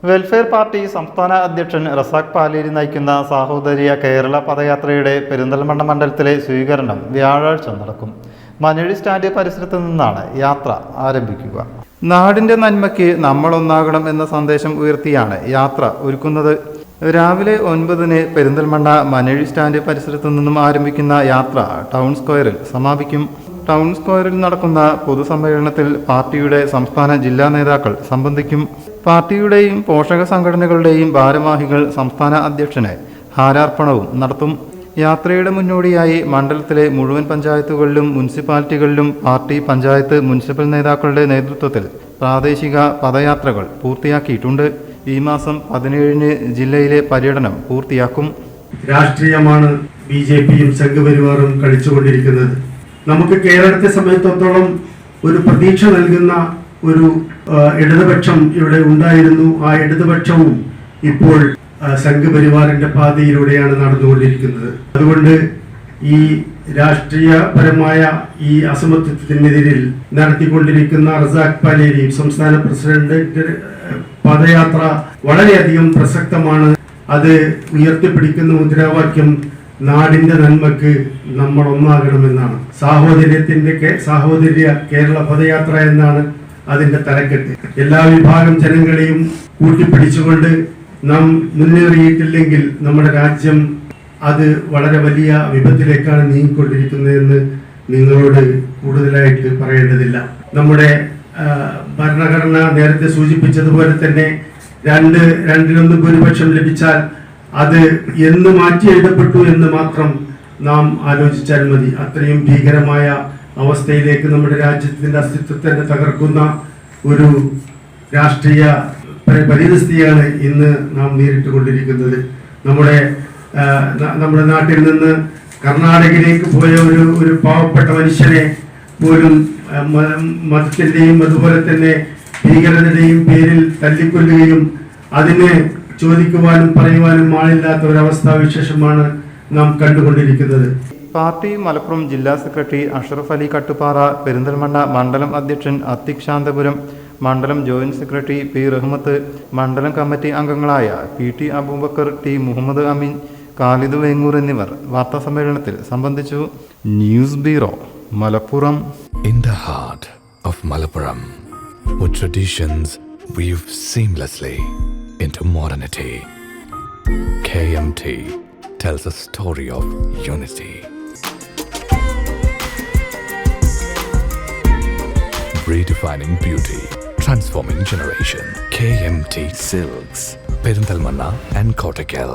Welfare party സംസ്ഥാന അധ്യക്ഷൻ റസാഖ് പാലേരി നയിക്കുന്ന സാഹോദര്യ കേരള പദയാത്രയുടെ പെരിന്തൽമണ്ണ മണ്ഡലത്തിലെ സ്വീകരണം വ്യാഴാഴ്ച നടക്കും. മഞ്ഞഴി സ്റ്റാൻഡ് പരിസരത്ത് നിന്നാണ് യാത്ര ആരംഭിക്കുക. നാടിൻ്റെ നന്മയ്ക്ക് നമ്മളൊന്നാകണം എന്ന സന്ദേശം ഉയർത്തിയാണ് യാത്ര ഒരുക്കുന്നത്. രാവിലെ 9-ന് പെരിന്തൽമണ്ണ മഞ്ഞഴി സ്റ്റാൻഡ് പരിസരത്ത് നിന്നും ആരംഭിക്കുന്ന യാത്ര ടൗൺ സ്ക്വയറിൽ സമാപിക്കും. ടൗൺ സ്ക്വയറിൽ നടക്കുന്ന പൊതുസമ്മേളനത്തിൽ പാർട്ടിയുടെ സംസ്ഥാന ജില്ലാ നേതാക്കൾ സംബന്ധിക്കും. പാർട്ടിയുടെയും പോഷക സംഘടനകളുടെയും ഭാരവാഹികൾ സംസ്ഥാന അധ്യക്ഷന് ഹാരാർപ്പണവും നടത്തും. യാത്രയുടെ മുന്നോടിയായി മണ്ഡലത്തിലെ മുഴുവൻ പഞ്ചായത്തുകളിലും മുനിസിപ്പാലിറ്റികളിലും പാർട്ടി പഞ്ചായത്ത് മുനിസിപ്പൽ നേതാക്കളുടെ നേതൃത്വത്തിൽ പ്രാദേശിക പദയാത്രകൾ പൂർത്തിയാക്കിയിട്ടുണ്ട്. ഈ മാസം 17-ന് ജില്ലയിലെ പര്യടനം പൂർത്തിയാക്കും. രാഷ്ട്രീയമാണ് ബിജെപിയും സംഘപരിവാറും കളിച്ചുകൊണ്ടിരിക്കുന്നത്. നമുക്ക് കേരളത്തെ സംബന്ധിച്ചിടത്തോളം ഒരു പ്രതീക്ഷ നൽകുന്ന ഒരു ഇടതുപക്ഷം ഇവിടെ ഉണ്ടായിരുന്നു. ആ ഇടതുപക്ഷവും ഇപ്പോൾ സംഘപരിവാറിന്റെ പാതയിലൂടെയാണ് നടന്നുകൊണ്ടിരിക്കുന്നത്. അതുകൊണ്ട് ഈ രാഷ്ട്രീയപരമായ ഈ അസമത്വത്തിനെതിരിൽ നടത്തിക്കൊണ്ടിരിക്കുന്ന റസാഖ് പാലേരി സംസ്ഥാന പ്രസിഡന്റ് പദയാത്ര വളരെയധികം പ്രസക്തമാണ്. അത് ഉയർത്തിപ്പിടിക്കുന്ന മുദ്രാവാക്യം നാടിന്റെ നന്മക്ക് നമ്മൾ ഒന്നാകണമെന്നാണ്. സാഹോദര്യ കേരള പദയാത്ര എന്നാണ് അതിന്റെ തലക്കെട്ട്. എല്ലാ വിഭാഗം ജനങ്ങളെയും കൂട്ടിപ്പിടിച്ചുകൊണ്ട് നാം മുന്നേറിയിട്ടില്ലെങ്കിൽ നമ്മുടെ രാജ്യം അത് വളരെ വലിയ വിപത്തിലേക്കാണ് നീങ്ങിക്കൊണ്ടിരിക്കുന്നതെന്ന് നിങ്ങളോട് കൂടുതലായിട്ട് പറയേണ്ടതില്ല. നമ്മുടെ ഭരണഘടന നേരത്തെ സൂചിപ്പിച്ചതുപോലെ തന്നെ 2/1 ഭൂരിപക്ഷം ലഭിച്ചാൽ അത് എന്ന് മാറ്റി എഴുതപ്പെട്ടു എന്ന് മാത്രം നാം ആലോചിച്ചാൽ മതി. അത്രയും ഭീകരമായ അവസ്ഥയിലേക്ക് നമ്മുടെ രാജ്യത്തിന്റെ അസ്തിത്വത്തെ തകർക്കുന്ന ഒരു രാഷ്ട്രീയ പരിതസ്ഥിതിയാണ് ഇന്ന് നാം നേരിട്ടുകൊണ്ടിരിക്കുന്നത്. നമ്മുടെ നാട്ടിൽ നിന്ന് കർണാടകയിലേക്ക് പോയ ഒരു പാവപ്പെട്ട മനുഷ്യനെ പോലും മതത്തിന്റെയും അതുപോലെ തന്നെ ഭീകരതയുടെയും പേരിൽ തല്ലിക്കൊല്ലുകയും അതിനെ ചോദിക്കുവാനും പറയുവാനും ആളില്ലാത്ത ഒരവസ്ഥാവിശേഷമാണ് നാം കണ്ടുകൊണ്ടിരിക്കുന്നത്. പാർട്ടി മലപ്പുറം ജില്ലാ സെക്രട്ടറി അഷ്റഫ് അലി കട്ടുപാറ, പെരിന്തൽമണ്ണ മണ്ഡലം അധ്യക്ഷൻ അത്തിക് ശാന്തപുരം, മണ്ഡലം ജോയിന്റ് സെക്രട്ടറി പി റഹ്മത്ത്, മണ്ഡലം കമ്മിറ്റി അംഗങ്ങളായ PT അബൂബക്കർ, T മുഹമ്മദ് അമീൻ, ഖാലിദ് വേങ്ങൂർ എന്നിവർ വാർത്താസമ്മേളനത്തിൽ സംബന്ധിച്ചു. News bureau, Malappuram. In the heart of Malappuram, with traditions weave seamlessly into modernity, KMT tells a story of unity. Redefining beauty, transforming generation. KMT Silks, Perinthalmanna and Kottakkal.